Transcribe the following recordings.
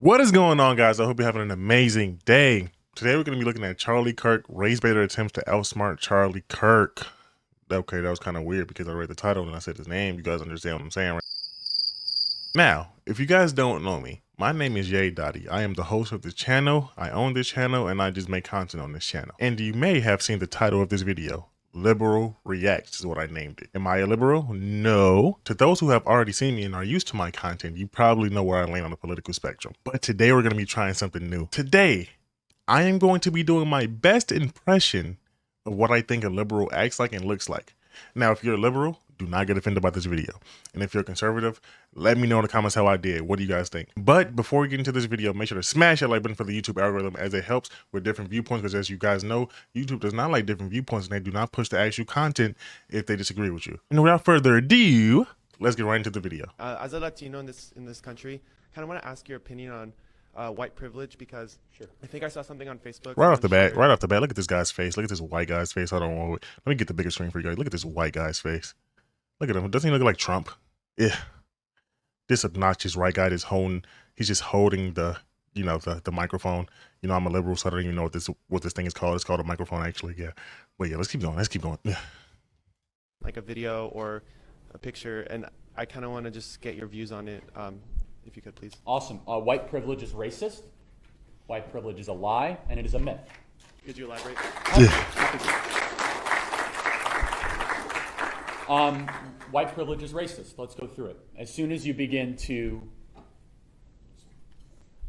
What is going on, guys? I hope you're having an amazing day. Today we're going to be looking at Charlie Kirk. Racebaiter attempts to outsmart Charlie Kirk. Okay, that was kind of weird because I read the title and I said his name. You guys understand what I'm saying, right? Now, if you guys don't know me, my name is yedotti. I am the host of this channel. I own this channel and I just make content on this channel. And you may have seen the title of this video. Liberal Reacts is what I named it. Am I a liberal? No. To those who have already seen me and are used to my content, you probably know where I land on the political spectrum. But today we're going to be trying something new. Today, I am going to be doing my best impression of what I think a liberal acts like and looks like. Now, if you're a liberal, do not get offended by this video. And if you're a conservative, let me know in the comments how I did. What do you guys think? But before we get into this video, make sure to smash that like button for the YouTube algorithm, as it helps with different viewpoints. Because as you guys know, YouTube does not like different viewpoints and they do not push the actual content if they disagree with you. And without further ado, let's get right into the video. As a Latino in this country, kind of want to ask your opinion on white privilege, because I think I saw something on Facebook. Right off the bat, look at this guy's face. Look at this white guy's face. Hold on, let me get the bigger screen for you guys. Look at this white guy's face. Look at him. Doesn't he look like Trump? Yeah. This obnoxious white guy is holding. He's just holding the microphone. You know, I'm a liberal, so I don't even know what this thing is called. It's called a microphone, actually. Yeah. But yeah, let's keep going. Let's keep going. Yeah. Like a video or a picture, and I kind of want to just get your views on it, if you could, please. Awesome. White privilege is racist. White privilege is a lie, and it is a myth. Could you elaborate? White privilege is racist. Let's go through it. As soon as you begin to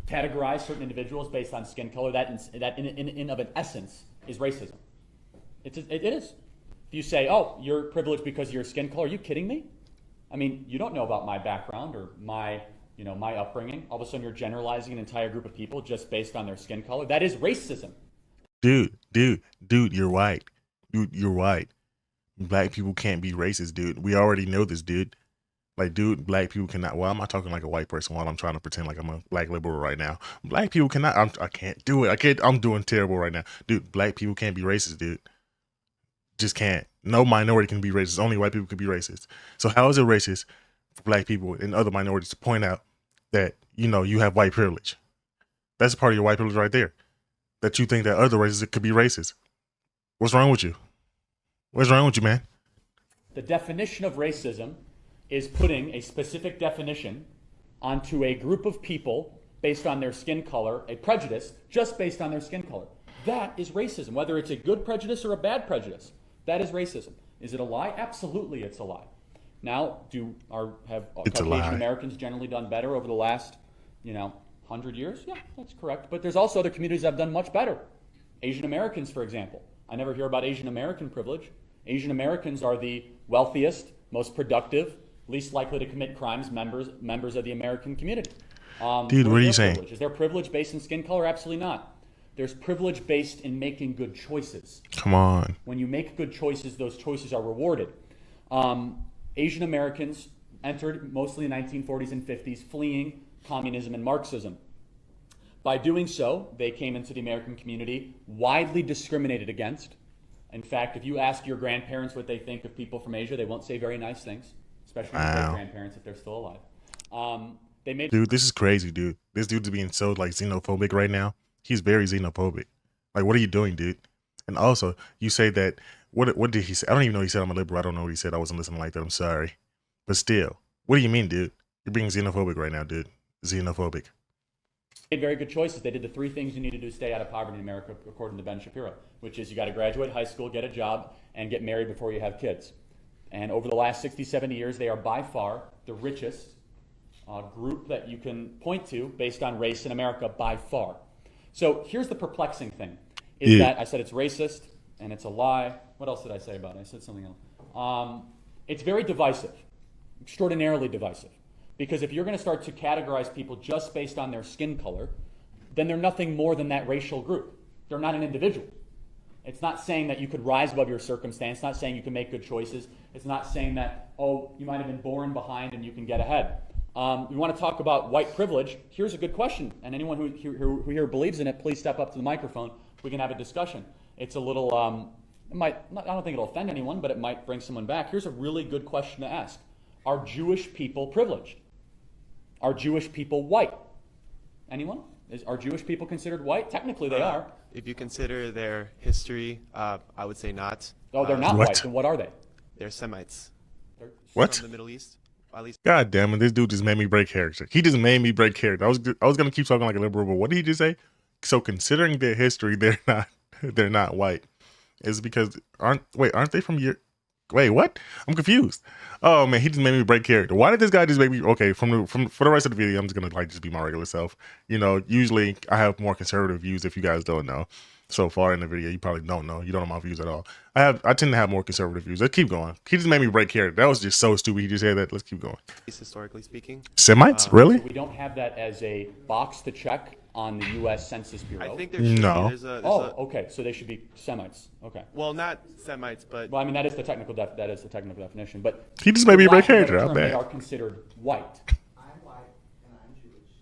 categorize certain individuals based on skin color, that in of an essence is racism. It is. If you say, "Oh, you're privileged because of your skin color," are you kidding me? I mean, you don't know about my background or my upbringing. All of a sudden, you're generalizing an entire group of people just based on their skin color. That is racism. Dude, you're white. Dude, you're white. Black people can't be racist, dude. We already know this, dude. Like, dude, black people cannot. Well, I'm not talking like a white person while I'm trying to pretend like I'm a black liberal right now. Black people cannot. I can't do it. I'm doing terrible right now, dude. Black people can't be racist, dude. Just can't. No minority can be racist. Only white people can be racist. So how is it racist for black people and other minorities to point out that you have white privilege? That's part of your white privilege right there. That you think that other races could be racist. What's wrong with you? What's wrong with you, man? The definition of racism is putting a specific definition onto a group of people based on their skin color, a prejudice just based on their skin color. That is racism, whether it's a good prejudice or a bad prejudice. That is racism. Is it a lie? Absolutely, it's a lie. Now, have Caucasian Americans generally done better over the last, 100 years? Yeah, that's correct. But there's also other communities that have done much better. Asian Americans, for example. I never hear about Asian American privilege. Asian Americans are the wealthiest, most productive, least likely to commit crimes members of the American community. Dude, what are you saying? Is there privilege based in skin color? Absolutely not. There's privilege based in making good choices. Come on. When you make good choices, those choices are rewarded. Asian Americans entered mostly in the 1940s and 50s, fleeing communism and Marxism. By doing so, they came into the American community widely discriminated against. In fact, if you ask your grandparents what they think of people from Asia, they won't say very nice things, especially their grandparents if they're still alive. Dude, this is crazy, dude. This dude's being so xenophobic right now. He's very xenophobic. Like, what are you doing, dude? And also, you say that, what did he say? I don't even know he said I'm a liberal. I don't know what he said. I wasn't listening like that. I'm sorry. But still, what do you mean, dude? You're being xenophobic right now, dude. Xenophobic. Made very good choices. They did the three things you need to do to stay out of poverty in America, according to Ben Shapiro, which is you got to graduate high school, get a job, and get married before you have kids. And over the last 60, 70 years, they are by far the richest group that you can point to based on race in America, by far. So here's the perplexing thing, is that I said it's racist, and it's a lie. What else did I say about it? I said something else. It's very divisive, extraordinarily divisive. Because if you're going to start to categorize people just based on their skin color, then they're nothing more than that racial group. They're not an individual. It's not saying that you could rise above your circumstance. It's not saying you can make good choices. It's not saying that, oh, you might have been born behind and you can get ahead. We want to talk about white privilege. Here's a good question. And anyone who here believes in it, please step up to the microphone. We can have a discussion. It's a little, I don't think it'll offend anyone, but it might bring someone back. Here's a really good question to ask. Are Jewish people privileged? Are Jewish people white? Anyone? Are Jewish people considered white? Technically, they are. If you consider their history, I would say not. Oh, they're not What? white. Then what are they? They're Semites What? from the Middle East. At least God damn it! This dude just made me break character. He just made me break character. I was gonna keep talking like a liberal, but what did he just say? So considering their history, they're not white. It's because aren't they from your? Wait, what? I'm confused. Oh man, he just made me break character. Why did this guy just make me? Okay, for the rest of the video, I'm just gonna just be my regular self. You know, usually I have more conservative views. If you guys don't know, so far in the video, you probably don't know. You don't know my views at all. I tend to have more conservative views. Let's keep going. He just made me break character. That was just so stupid. He just said that. Let's keep going. historically speaking. Semites, really? So we don't have that as a box to check on the U.S. Census Bureau. I think there should No. be. There's a, Okay. So they should be Semites. Okay. well, not Semites, but Well, I mean that is the technical definition. But He just made me for break lack of a better character. How term, they bad? are considered white. I'm white and I'm Jewish,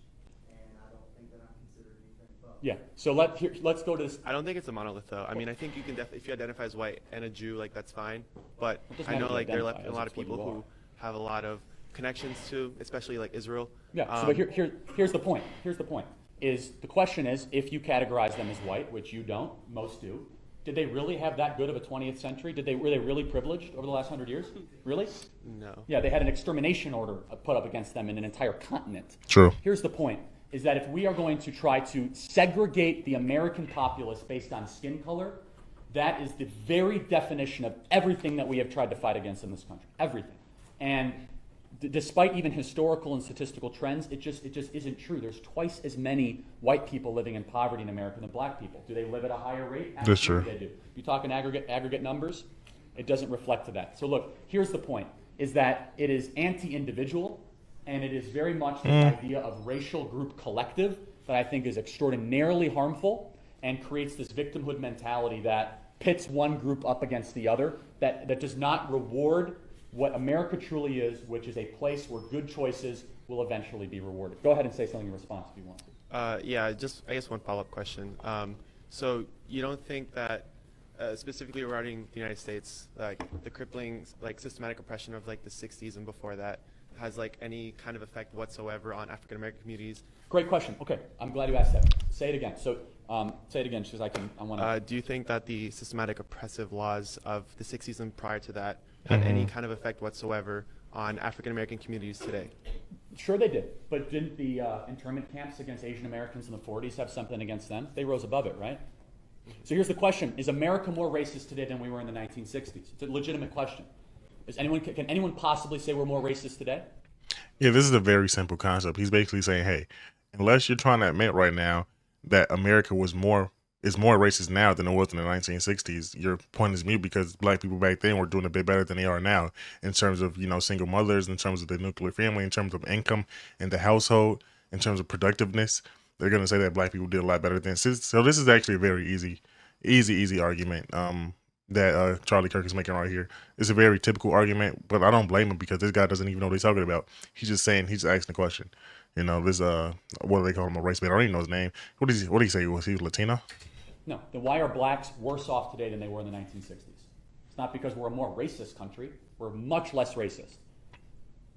and I don't think that I'm considered anything but. Yeah. So let's go to this. I don't think it's a monolith though. I mean, I think you can if you identify as white and a Jew, like that's fine. But It doesn't I know matter like to there are identify a as, lot it's of what people you who have a lot of connections to, especially like Israel. Yeah. So but here's the point. Is the question is if you categorize them as white, which you don't, most do. Did they really have that good of a 20th century? Were they really privileged over the last 100 years? Really? No. Yeah, they had an extermination order put up against them in an entire continent. True. Here's the point, is that if we are going to try to segregate the American populace based on skin color, that is the very definition of everything that we have tried to fight against in this country. Everything. And despite even historical and statistical trends, it just isn't true. There's twice as many white people living in poverty in America than black people. Do they live at a higher rate? That's true. Absolutely they do. You talk in aggregate numbers, it doesn't reflect to that. So look, here's the point, is that it is anti-individual, and it is very much this idea of racial group collective that I think is extraordinarily harmful and creates this victimhood mentality that pits one group up against the other, that does not reward what America truly is, which is a place where good choices will eventually be rewarded. Go ahead and say something in response if you want to. Yeah, just I guess one follow-up question. So you don't think that specifically regarding the United States, like the crippling, like systematic oppression of like the 60s and before that, has like any kind of effect whatsoever on African American communities? Great question. Okay, I'm glad you asked that. Say it again. So say it again, because I want to. Do you think that the systematic oppressive laws of the 60s and prior to that had any kind of effect whatsoever on African American communities today? Sure they did, but didn't the internment camps against Asian Americans in the 40s have something against them? They rose above it, right? So here's the question. Is America more racist today than we were in the 1960s? It's a legitimate question. Can anyone possibly say we're more racist today? Yeah, this is a very simple concept. He's basically saying, hey, unless you're trying to admit right now that America is more racist now than it was in the 1960s, your point is mute, because black people back then were doing a bit better than they are now in terms of, single mothers, in terms of the nuclear family, in terms of income in the household, in terms of productiveness. They're going to say that black people did a lot better then. So this is actually a very easy argument that Charlie Kirk is making right here. It's a very typical argument, but I don't blame him, because this guy doesn't even know what he's talking about. He's just asking the question. This what do they call him, a race bait? I don't even know his name. What did he say? Was he Latino? No. Then why are blacks worse off today than they were in the 1960s? It's not because we're a more racist country. We're much less racist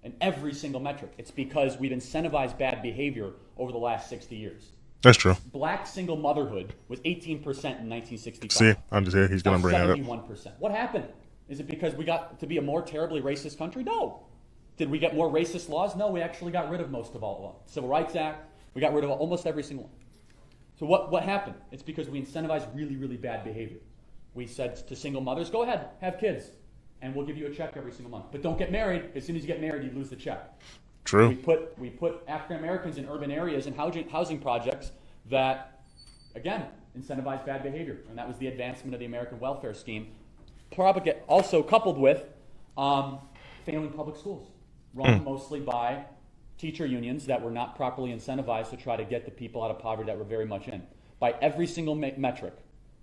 in every single metric. It's because we've incentivized bad behavior over the last 60 years. That's true. Black single motherhood was 18% in 1965. See, I'm just here. He's going to bring that up. 71%. What happened? Is it because we got to be a more terribly racist country? No. Did we get more racist laws? No, we actually got rid of most of all of them. Civil Rights Act, we got rid of almost every single one. So what happened? It's because we incentivized really, really bad behavior. We said to single mothers, go ahead, have kids, and we'll give you a check every single month. But don't get married. As soon as you get married, you lose the check. True. We put African Americans in urban areas and housing projects that, again, incentivize bad behavior. And that was the advancement of the American welfare scheme. Also coupled with failing public schools, run mostly by teacher unions that were not properly incentivized to try to get the people out of poverty that were very much in. By every single metric,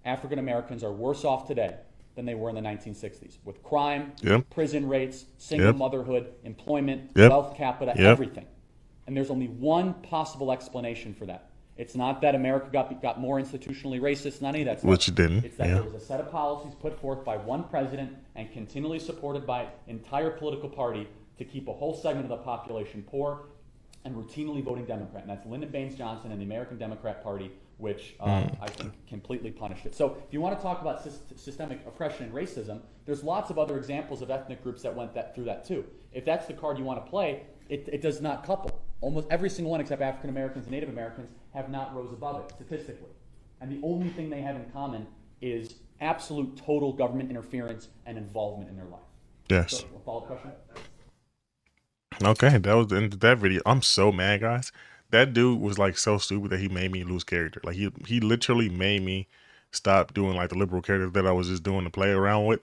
African Americans are worse off today than they were in the 1960s, with crime, prison rates, single motherhood, employment, wealth capita, everything. And there's only one possible explanation for that. It's not that America got more institutionally racist, not any of that stuff. Which it didn't. It's that there was a set of policies put forth by one president and continually supported by entire political party to keep a whole segment of the population poor, and routinely voting Democrat. And that's Lyndon Baines Johnson and the American Democrat Party, which I think completely punished it. So if you want to talk about systemic oppression and racism, there's lots of other examples of ethnic groups that went through that too. If that's the card you want to play, it does not couple. Almost every single one except African Americans and Native Americans have not rose above it statistically. And the only thing they have in common is absolute total government interference and involvement in their life. Yes. So, a follow-up question? Okay, that was the end of that video. I'm so mad, guys. That dude was like so stupid that he made me lose character. Like he literally made me stop doing like the liberal character that I was just doing to play around with.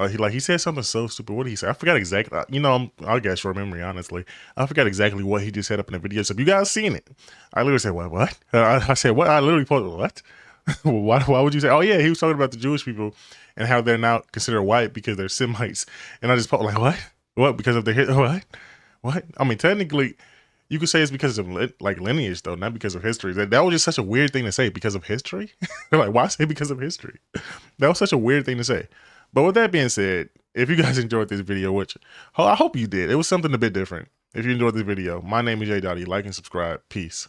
He said something so stupid. What did he say? I forgot exactly. You know, I got short memory, honestly. I forgot exactly what he just said up in the video. So if you guys seen it, I literally said, what? I said, what? I literally posted, what? Why would you say? Oh yeah, he was talking about the Jewish people and how they're now considered white because they're Semites. And I just posted like, what? What? Because of their what? I mean, technically, you could say it's because of like lineage though, not because of history. That was just such a weird thing to say, because of history. Like, why say because of history? That was such a weird thing to say. But with that being said, if you guys enjoyed this video, which I hope you did, it was something a bit different. If you enjoyed this video, my name is yedotti. Like and subscribe. Peace.